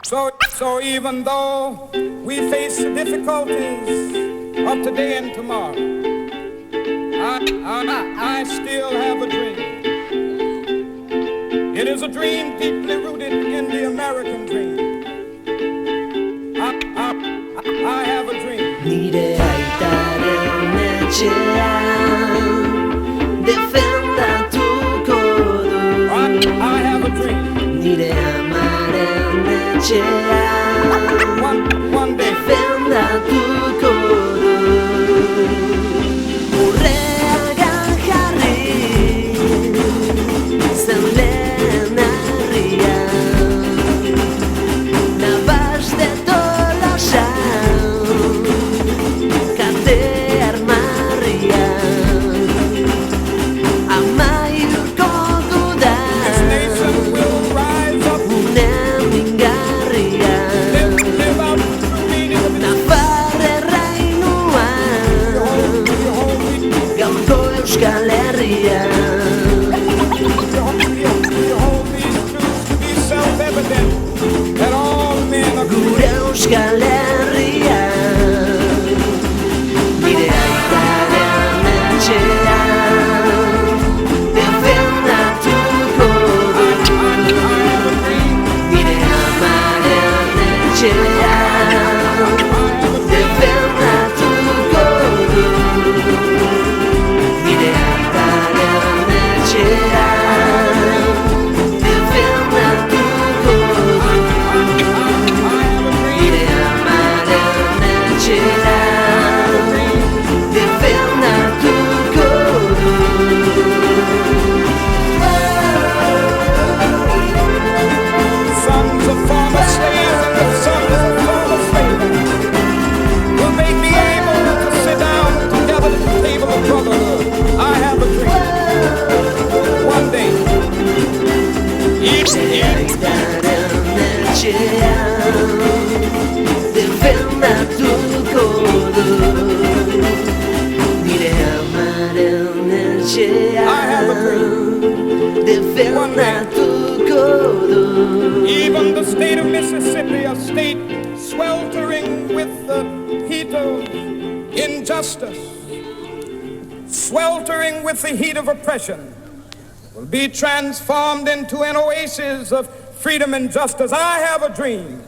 So even though we face the difficulties of today and tomorrow, I still have a dream. It is a dream deeply rooted in the American dream. I have a dream. Nire aitaren etxean defendatuko du. I have a dream. Nire amaren etxean One day. defendatuko du. Urreagan jarri zen lehen harrian, nabaste tolasan kate armarrian, amairuko This nation dudan will rise up, une mingarrian, live out the true meaning of its Nafar errainuan gaurko Euskal Herrian. Behold these truths to be self-evident, that all men are Gure Euskal Herrian, nire aitaren etxean defendatuko du. Nire amaren etxean defendatuko du. Nire aitaren etxean defendatuko du. Nire amaren etxean defendatuko du. sons of former slaves and the sons of former slaves will make me able to sit down together at the table of brotherhood. I have a dream. One day, each Aitaren etxean defendatuko du. Nire amaren etxean defendatuko du. even the state of Mississippi, a state sweltering with the heat of injustice, sweltering with the heat of oppression, will be transformed into an oasis of freedom and justice. I have a dream